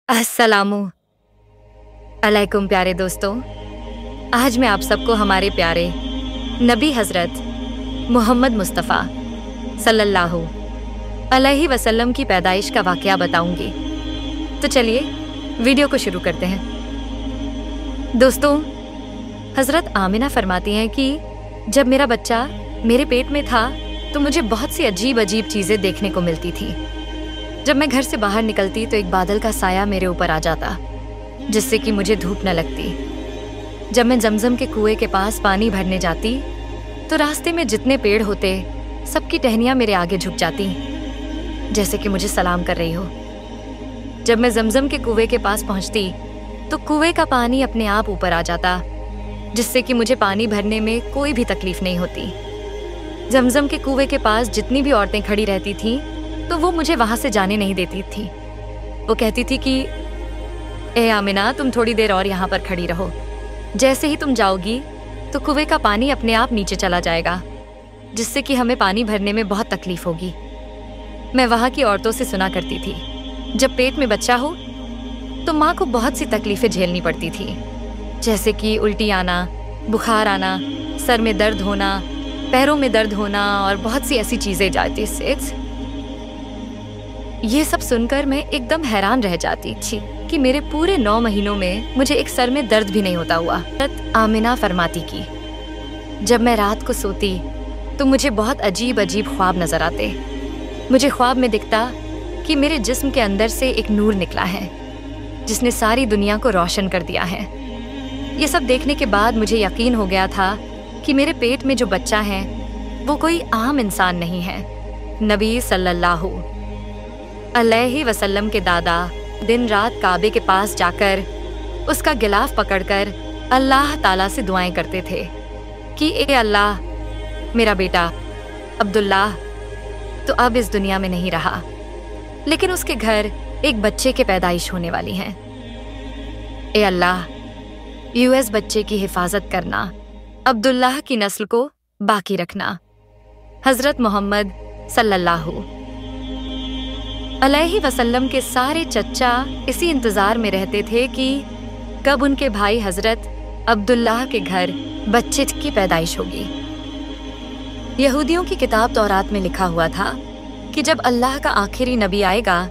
अस्सलामु अलैकुम प्यारे दोस्तों। आज मैं आप सबको हमारे प्यारे नबी हज़रत मोहम्मद मुस्तफ़ा सल्लल्लाहु अलैहि वसल्लम की पैदाइश का वाक़या बताऊंगी। तो चलिए वीडियो को शुरू करते हैं। दोस्तों, हज़रत आमिना फरमाती हैं कि जब मेरा बच्चा मेरे पेट में था तो मुझे बहुत सी अजीब अजीब चीज़ें देखने को मिलती थी। जब मैं घर से बाहर निकलती तो एक बादल का साया मेरे ऊपर आ जाता, जिससे कि मुझे धूप न लगती। जब मैं जमजम के कुएं के पास पानी भरने जाती तो रास्ते में जितने पेड़ होते सबकी टहनियाँ मेरे आगे झुक जाती, जैसे कि मुझे सलाम कर रही हो। जब मैं जमजम के कुएं के पास पहुंचती तो कुएं का पानी अपने आप ऊपर आ जाता, जिससे कि मुझे पानी भरने में कोई भी तकलीफ नहीं होती। जमजम के कुएं के पास जितनी भी औरतें खड़ी रहती थीं तो वो मुझे वहां से जाने नहीं देती थी। वो कहती थी कि ए आमिना, तुम थोड़ी देर और यहाँ पर खड़ी रहो। जैसे ही तुम जाओगी तो कुएं का पानी अपने आप नीचे चला जाएगा, जिससे कि हमें पानी भरने में बहुत तकलीफ होगी। मैं वहाँ की औरतों से सुना करती थी, जब पेट में बच्चा हो तो माँ को बहुत सी तकलीफें झेलनी पड़ती थी, जैसे कि उल्टी आना, बुखार आना, सर में दर्द होना, पैरों में दर्द होना और बहुत सी ऐसी चीज़ें जाती से। ये सब सुनकर मैं एकदम हैरान रह जाती थी कि मेरे पूरे 9 महीनों में मुझे एक सर में दर्द भी नहीं होता हुआ। आमिना फरमाती की जब मैं रात को सोती तो मुझे बहुत अजीब अजीब ख्वाब नजर आते। मुझे ख्वाब में दिखता कि मेरे जिस्म के अंदर से एक नूर निकला है, जिसने सारी दुनिया को रोशन कर दिया है। ये सब देखने के बाद मुझे यकीन हो गया था कि मेरे पेट में जो बच्चा है वो कोई आम इंसान नहीं है। नबी सल्लल्लाहु अलैहि वसल्लम के दादा दिन रात काबे के पास जाकर उसका गिलाफ पकड़कर अल्लाह ताला से दुआएं करते थे कि ए अल्लाह, मेरा बेटा अब्दुल्लाह तो अब इस दुनिया में नहीं रहा, लेकिन उसके घर एक बच्चे के पैदाइश होने वाली है। ए अल्लाह, यूएस बच्चे की हिफाजत करना, अब्दुल्लाह की नस्ल को बाकी रखना। हज़रत मोहम्मद सल्लल्लाहु अलैहि वसल्लम के सारे चच्चा इसी इंतज़ार में रहते थे कि कब उनके भाई हज़रत अब्दुल्लाह के घर बच्चे की पैदाइश होगी। यहूदियों की किताब तौरात में लिखा हुआ था कि जब अल्लाह का आखिरी नबी आएगा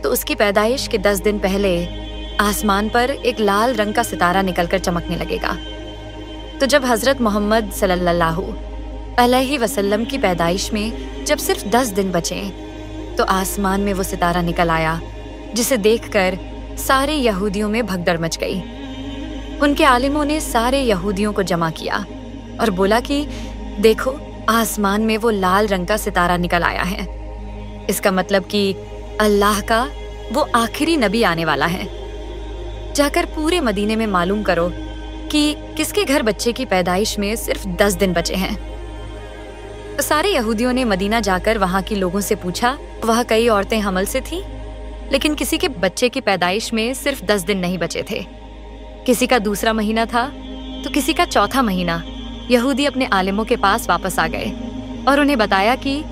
तो उसकी पैदाइश के 10 दिन पहले आसमान पर एक लाल रंग का सितारा निकलकर चमकने लगेगा। तो जब हज़रत मोहम्मद सल्लल्लाहु अलैहि वसल्लम की पैदाइश में जब सिर्फ 10 दिन बचे तो आसमान में वो सितारा निकल आया, जिसे देखकर सारे यहूदियों में भगदड़ मच गई। उनके आलिमों ने सारे यहूदियों को जमा किया और बोला कि देखो, आसमान में वो लाल रंग का सितारा निकल आया है। इसका मतलब कि अल्लाह का वो आखिरी नबी आने वाला है। जाकर पूरे मदीने में मालूम करो कि किसके घर बच्चे की पैदाइश में सिर्फ 10 दिन बचे हैं। तो सारे यहूदियों ने मदीना जाकर वहाँ के लोगों से पूछा। वह कई औरतें हमल से थीं, लेकिन किसी के बच्चे की पैदाइश में सिर्फ 10 दिन नहीं बचे थे। किसी का दूसरा महीना था तो किसी का चौथा महीना। यहूदी अपने आलिमों के पास वापस आ गए और उन्हें बताया कि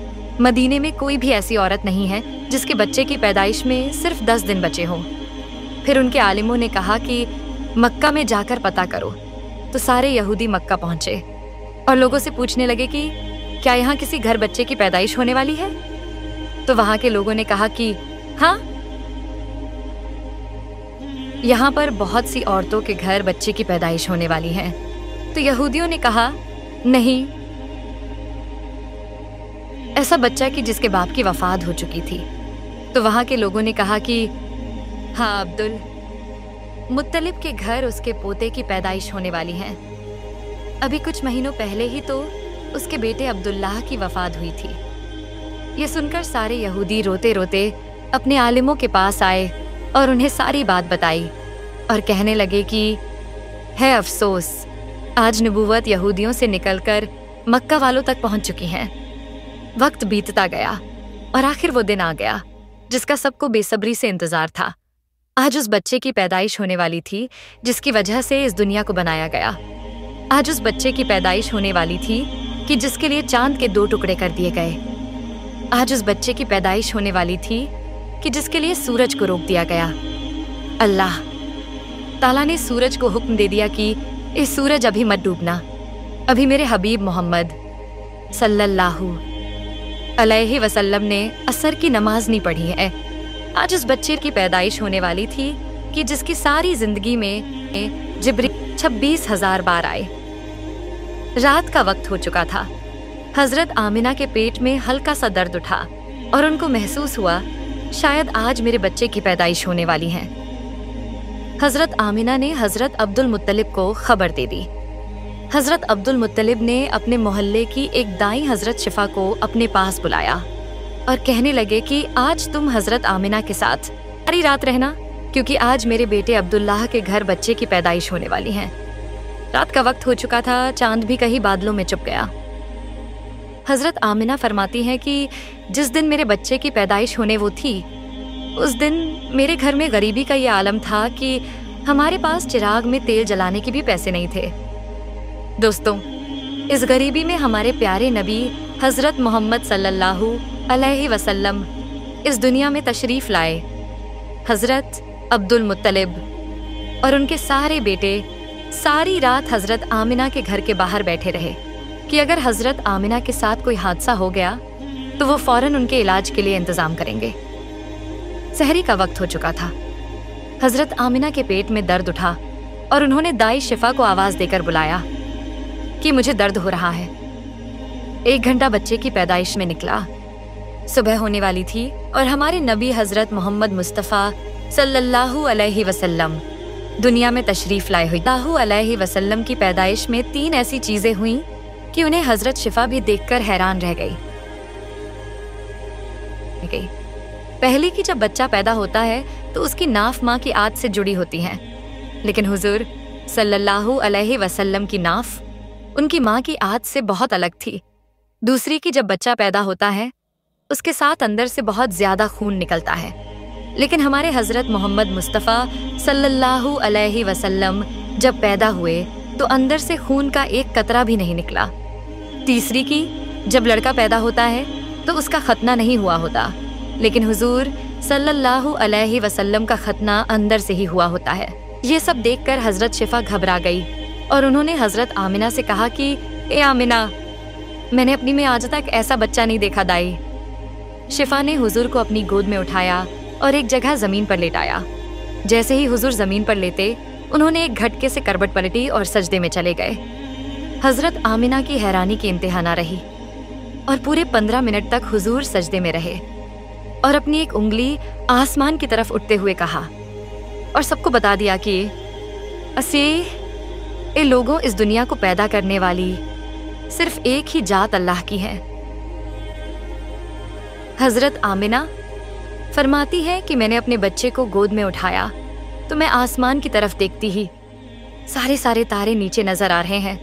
मदीने में कोई भी ऐसी औरत नहीं है जिसके बच्चे की पैदाइश में सिर्फ 10 दिन बचे हों। फिर उनके आलिमों ने कहा कि मक्का में जाकर पता करो। तो सारे यहूदी मक्का पहुंचे और लोगों से पूछने लगे कि क्या यहाँ किसी घर बच्चे की पैदाइश होने वाली है? तो वहां के लोगों ने कहा कि हाँ, यहाँ पर बहुत सी औरतों के घर बच्चे की पैदाइश होने वाली है। तो यहूदियों ने कहा नहीं, ऐसा बच्चा कि जिसके बाप की वफात हो चुकी थी। तो वहां के लोगों ने कहा कि हाँ, अब्दुल मुत्तलिब के घर उसके पोते की पैदाइश होने वाली है। अभी कुछ महीनों पहले ही तो उसके बेटे अब्दुल्लाह की वफात हुई थी। ये सुनकर सारे यहूदी रोते रोते अपने आलिमों के पास आए और उन्हें सारी बात बताई और कहने लगे कि है अफसोस, आज नबूवत यहूदियों से निकलकर मक्का वालों तक पहुंच चुकी है। वक्त बीतता गया और आखिर वो दिन आ गया जिसका सबको बेसब्री से इंतजार था। आज उस बच्चे की पैदाइश होने वाली थी जिसकी वजह से इस दुनिया को बनाया गया। आज उस बच्चे की पैदाइश होने वाली थी कि जिसके लिए चांद के 2 टुकड़े कर दिए गए। आज उस बच्चे की पैदाइश होने वाली थी कि जिसके लिए सूरज को रोक दिया गया। अल्लाह ताला ने सूरज को हुक्म दे दिया कि इस सूरज अभी मत डूबना, अभी मेरे हबीब मोहम्मद सल्लल्लाहु अलैहि वसल्लम ने असर की नमाज नहीं पढ़ी है। आज उस बच्चे की पैदाइश होने वाली थी कि जिसकी सारी जिंदगी में जिब्रील 26,000 बार आए। रात का वक्त हो चुका था। हजरत आमिना के पेट में हल्का सा दर्द उठा और उनको महसूस हुआ शायद आज मेरे बच्चे की पैदाइश होने वाली है। हजरत आमिना ने हजरत अब्दुल मुत्तलिब को खबर दे दी। हजरत अब्दुल मुत्तलिब ने अपने मोहल्ले की एक दाई हजरत शिफा को अपने पास बुलाया और कहने लगे कि आज तुम हजरत आमिना के साथ सारी रात रहना, क्योंकि आज मेरे बेटे अब्दुल्लाह के घर बच्चे की पैदाइश होने वाली है। रात का वक्त हो चुका था, चांद भी कहीं बादलों में छुप गया। हजरत आमिना फरमाती हैं कि जिस दिन मेरे बच्चे की पैदाइश होने वो थी, उस दिन मेरे घर में गरीबी का ये आलम था कि हमारे पास चिराग में तेल जलाने के भी पैसे नहीं थे। दोस्तों, इस गरीबी में हमारे प्यारे नबी हजरत मोहम्मद सल्लल्लाहु अलैहि वसल्लम इस दुनिया में तशरीफ लाए। हजरत अब्दुल मुत्तलिब और उनके सारे बेटे सारी रात हजरत आमिना के घर के बाहर बैठे रहे कि अगर हजरत आमिना के साथ कोई हादसा हो गया तो वो फौरन उनके इलाज के लिए इंतजाम करेंगे। सहरी का वक्त हो चुका था। हजरत आमिना के पेट में दर्द उठा और उन्होंने दाई शिफा को आवाज देकर बुलाया कि मुझे दर्द हो रहा है। 1 घंटा बच्चे की पैदाइश में निकला। सुबह होने वाली थी और हमारे नबी हजरत मोहम्मद मुस्तफ़ा सल्लल्लाहु अलैहि वसल्लम दुनिया में तशरीफ लाए हुए। सल्लल्लाहु अलैहि वसल्लम की पैदाइश में 3 ऐसी चीजें हुई कि उन्हें हजरत शिफा भी देखकर हैरान रह गई। पहली कि जब बच्चा पैदा होता है तो उसकी नाफ माँ की आंत से जुड़ी होती है, लेकिन हुजूर सल्लल्लाहु अलैहि वसल्लम की नाफ उनकी माँ की आंत से बहुत अलग थी। दूसरी कि जब बच्चा पैदा होता है उसके साथ अंदर से बहुत ज्यादा खून निकलता है, लेकिन हमारे हजरत मोहम्मद मुस्तफ़ा सल्लल्लाहु अलैहि वसल्लम जब पैदा हुए तो अंदर से खून का एक कतरा भी नहीं निकला। तीसरी की जब लड़का पैदा होता है तो उसका खतना नहीं हुआ होता, लेकिन हुजूर सल्लल्लाहु अलैहि वसल्लम का खतना अंदर से ही हुआ होता है। ये सब देखकर हजरत शिफा घबरा गई और उन्होंने हजरत आमिना से कहा कि ए आमिना, मैंने अपनी में आज तक ऐसा बच्चा नहीं देखा दाई। शिफा ने हुजूर को अपनी गोद में उठाया और एक जगह जमीन पर लेटाया। जैसे ही हुजूर जमीन पर लेटे, उन्होंने एक झटके से करवट पलटी और सजदे में चले गए। हजरत आमिना की हैरानी की इंतहा न रही और पूरे 15 मिनट तक हुजूर सजदे में रहे और अपनी एक उंगली आसमान की तरफ उठते हुए कहा और सबको बता दिया कि असी ए लोगों, इस दुनिया को पैदा करने वाली सिर्फ एक ही जात अल्लाह की है। हजरत आमिना फरमाती है कि मैंने अपने बच्चे को गोद में उठाया तो मैं आसमान की तरफ देखती ही सारे तारे नीचे नजर आ रहे हैं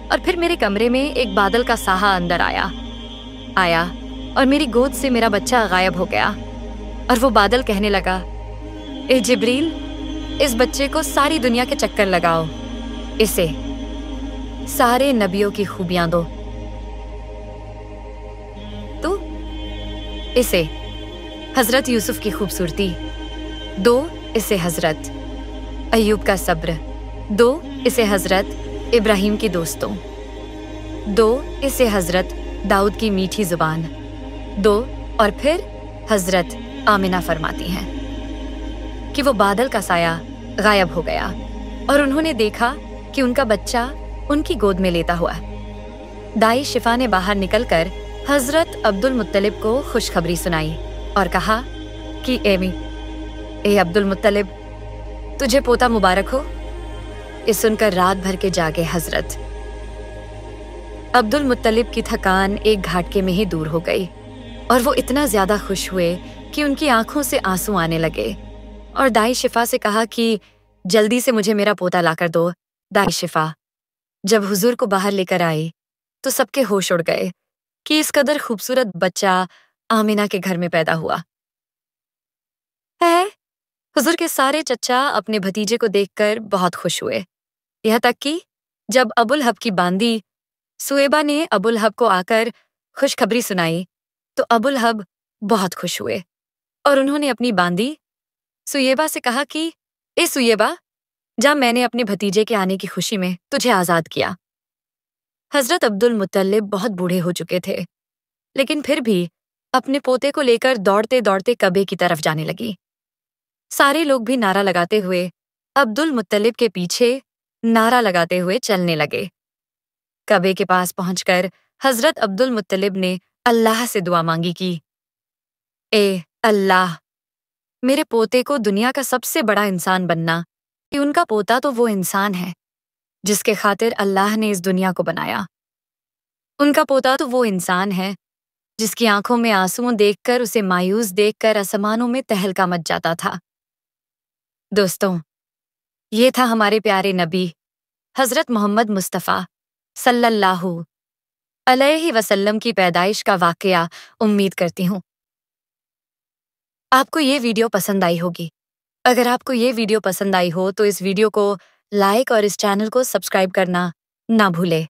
और फिर मेरे कमरे में एक बादल का साहा अंदर आया और मेरी गोद से मेरा बच्चा गायब हो गया और वो बादल कहने लगा, ए जिब्रील, इस बच्चे को सारी दुनिया के चक्कर लगाओ, इसे सारे नबियों की खूबियां दो। तो इसे हजरत यूसुफ की खूबसूरती दो, इसे हजरत अय्यूब का सब्र दो, इसे हजरत इब्राहिम की दोस्तों दो, इसे हजरत दाऊद की मीठी जुबान दो। और फिर हजरत आमिना फरमाती हैं कि वो बादल का साया गायब हो गया और उन्होंने देखा कि उनका बच्चा उनकी गोद में लेटा हुआ। दाई शिफा ने बाहर निकलकर हजरत अब्दुल मुत्तलिब को खुशखबरी सुनाई और कहा कि ए अब्दुल मुत्तलिब, तुझे पोता मुबारक हो। ये सुनकर रात भर के जागे हजरत अब्दुल मुत्तलिब की थकान एक घाटके में ही दूर हो गई और वो इतना ज्यादा खुश हुए कि उनकी आंखों से आंसू आने लगे और दाई शिफा से कहा कि जल्दी से मुझे मेरा पोता लाकर दो। दाई शिफा जब हुजूर को बाहर लेकर आई तो सबके होश उड़ गए कि इस कदर खूबसूरत बच्चा आमिना के घर में पैदा हुआ है। हुजूर के सारे चच्चा अपने भतीजे को देखकर बहुत खुश हुए, यह तक कि जब अबुल हब की बांदी सुएबा ने अबुल हब को आकर खुशखबरी सुनाई तो अबुल हब बहुत खुश हुए और उन्होंने अपनी बांदी सुयेबा से कहा कि ए सुयेबा, जा, मैंने अपने भतीजे के आने की खुशी में तुझे आजाद किया। हजरत अब्दुल मुत्तलिब बहुत बूढ़े हो चुके थे, लेकिन फिर भी अपने पोते को लेकर दौड़ते दौड़ते कबे की तरफ जाने लगी। सारे लोग भी नारा लगाते हुए अब्दुल मुत्तलिब के पीछे नारा लगाते हुए चलने लगे। कबे के पास पहुंचकर हजरत अब्दुल मुत्तलिब ने अल्लाह से दुआ मांगी कि ए अल्लाह, मेरे पोते को दुनिया का सबसे बड़ा इंसान बनना, कि उनका पोता तो वो इंसान है जिसके खातिर अल्लाह ने इस दुनिया को बनाया। उनका पोता तो वो इंसान है जिसकी आंखों में आंसुओं देखकर, उसे मायूस देखकर आसमानों में तहलका मच जाता था। दोस्तों, ये था हमारे प्यारे नबी हजरत मोहम्मद मुस्तफ़ा सल्लल्लाहु अलैहि वसल्लम की पैदाइश का वाकया। उम्मीद करती हूँ आपको ये वीडियो पसंद आई होगी। अगर आपको ये वीडियो पसंद आई हो तो इस वीडियो को लाइक और इस चैनल को सब्सक्राइब करना ना भूले।